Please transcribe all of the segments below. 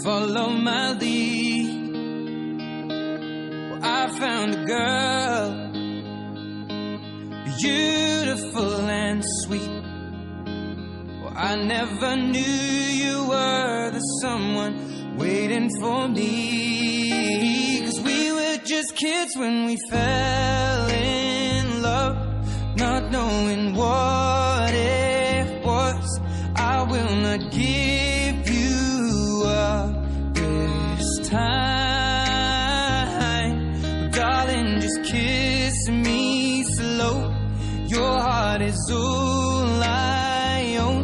follow my lead. Well, I found a girl, beautiful and sweet. Well, I never knew you were the someone waiting for me. 'Cause we were just kids when we fell in love, not knowing what it was. I will not give you up this time. But darling, just kiss me slow. Your heart is all I own,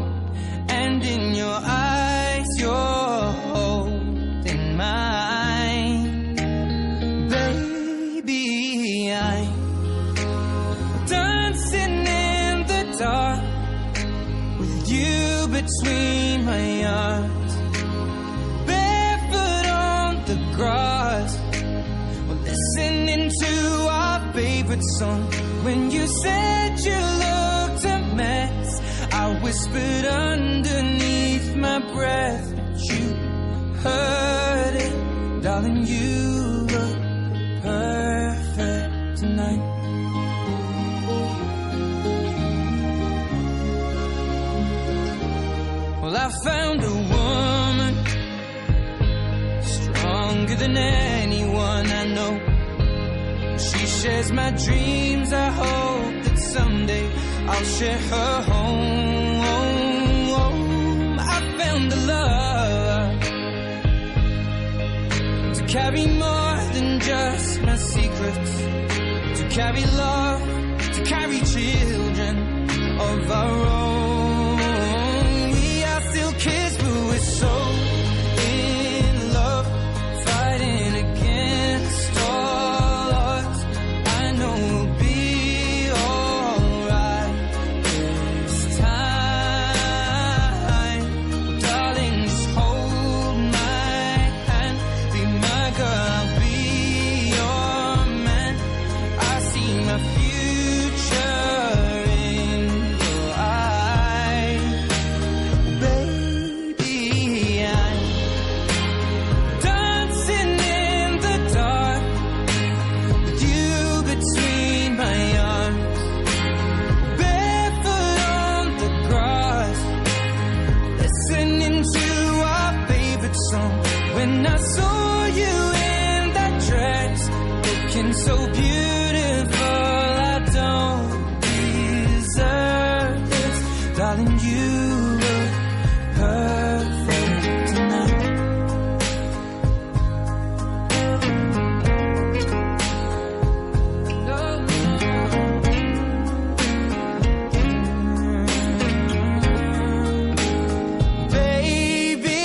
and in your eyes you're holding mine. Baby, I'm dancing in the dark with you between my arms, barefoot on the grass. We're listening to our favorite song. When you said you looked a mess, I whispered underneath my breath, but you heard it. Darling, you look perfect tonight. Well, I found a woman stronger than anyone I know. She shares my dreams. I hope that someday I'll share her home. I found a love to carry more than just my secrets, to carry love, to carry children of our own. We are still kids, but we're so in love, fighting against all odds. I know we'll be alright this time. Darling, just hold my hand. Be my girl, I'll be your man. I see my future in your eyes. Baby, I'm dancing in the dark with you between my arms, barefoot on the grass, listening to our favorite song. When I saw you in that dress, looking so beautiful, I don't deserve this. Darling, you look perfect tonight. Baby,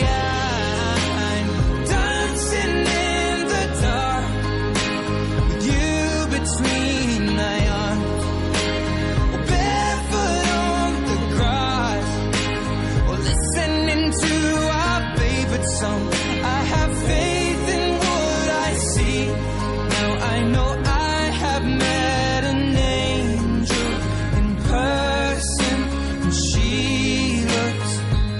I'm dancing in the dark with you between my arms, barefoot on the grass, or listening to our favorite song. I have faith in what I see. Now I know I have met an angel in person, and she looks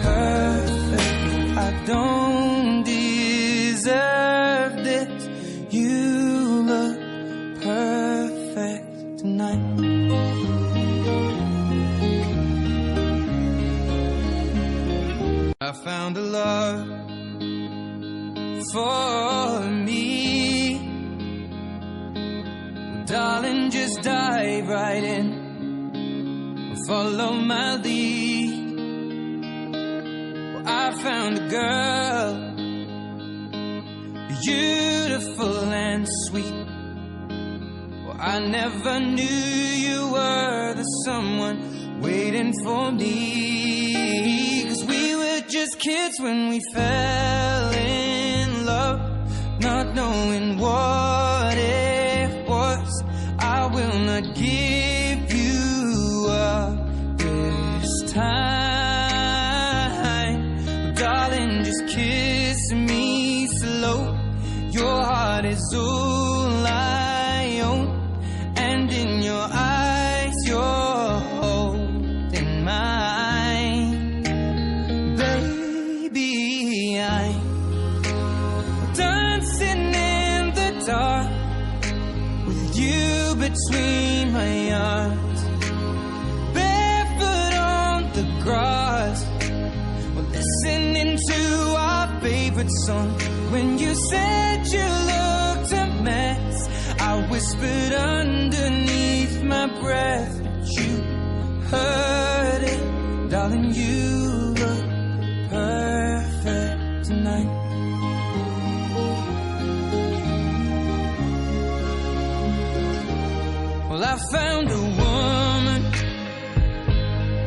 perfect. I don't deserve this. You look perfect tonight. I found a love for me. Well, darling, just dive right in. Follow my lead. Well, I found a girl, beautiful and sweet. Well, I never knew you were the someone waiting for me. 'Cause we were just kids when we fell in love, not knowing what it was. I will not give you up this time. Darling, just kiss me slow. Your heart is all I own, and in your eyes you're holding mine. Baby, I'm between my arms, barefoot on the grass, we're listening to our favorite song. When you said you looked a mess, I whispered underneath my breath, but you heard it. Darling, you look perfect tonight. Well, I found a woman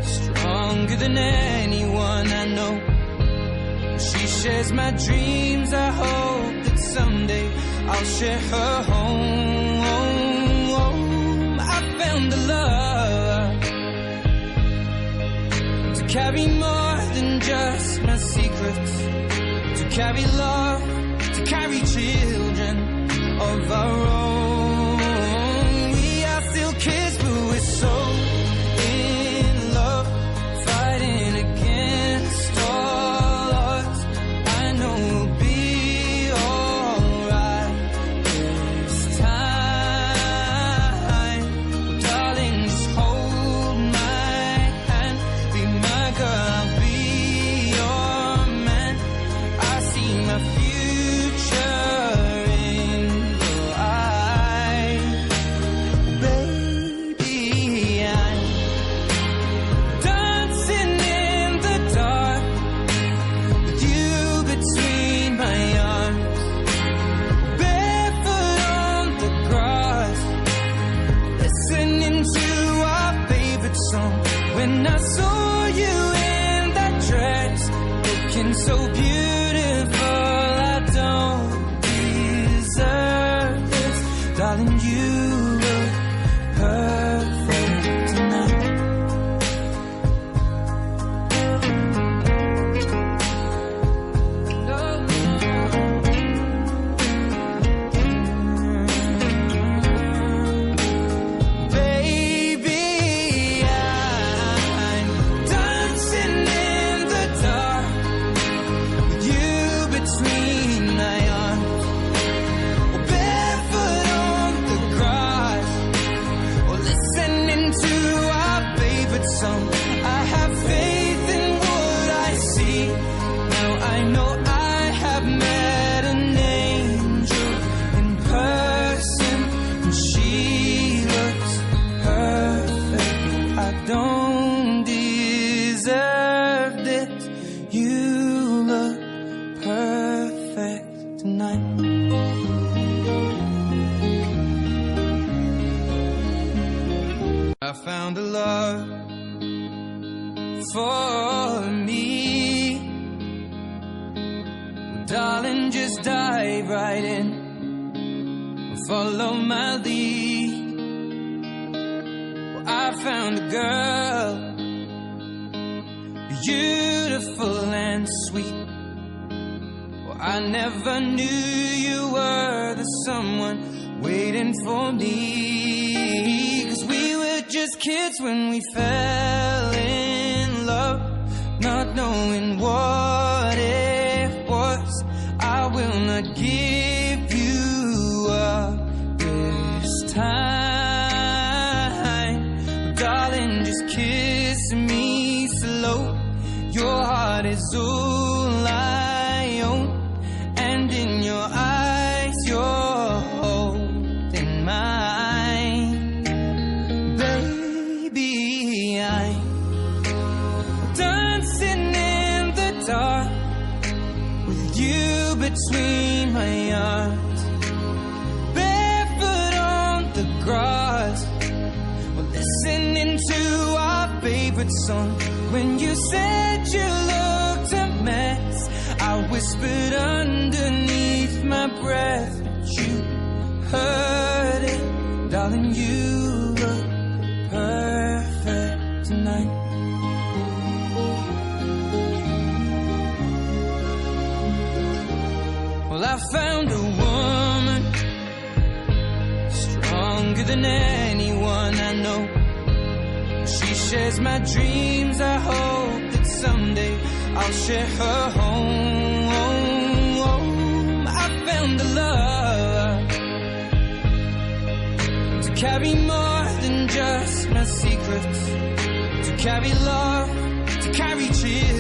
stronger than anyone I know. She shares my dreams. I hope that someday I'll share her home. I found a love to carry more than just my secrets, to carry love, to carry children of our own. We are still kids, but we're so in love, fighting against all odds. I know we'll be alright this time. Darling, just hold my hand, be my girl, I'll be your man. I see my future in your eyes. Baby, I'm dancing in the dark with you between my arms, barefoot on the grass, listening to our favorite song. When I saw you in that dress, looking so beautiful, I don't deserve this. Darling, you look perfect tonight. Baby, I'm dancing in the dark with you between my arms, barefoot on the grass, or listening to our favorite song. I have faith in what I see. Now I know I have met an angel in person, and she looks perfect. I don't deserve this. You look perfect tonight. I found a love for me. Darling, just dive right in, follow my lead. Well, I found a girl, beautiful and sweet. Well, I never knew you were the someone waiting for me. 'Cause we were just kids when we fell in love, not knowing what it was. I will not give you up this time. Darling, just kiss me slow. Your heart is all I own, and in your eyes you're holding mine. Baby, I'm dancing in the dark with you between my arms, barefoot on the grass, we're listening to our favorite song. When you said you looked a mess, I whispered underneath my breath, but you heard it. Darling, you look perfect tonight. Well, I found a woman stronger than anyone I know. She shares my dreams. I hope that someday I'll share her home. I found a love to carry carry love, to carry cheer.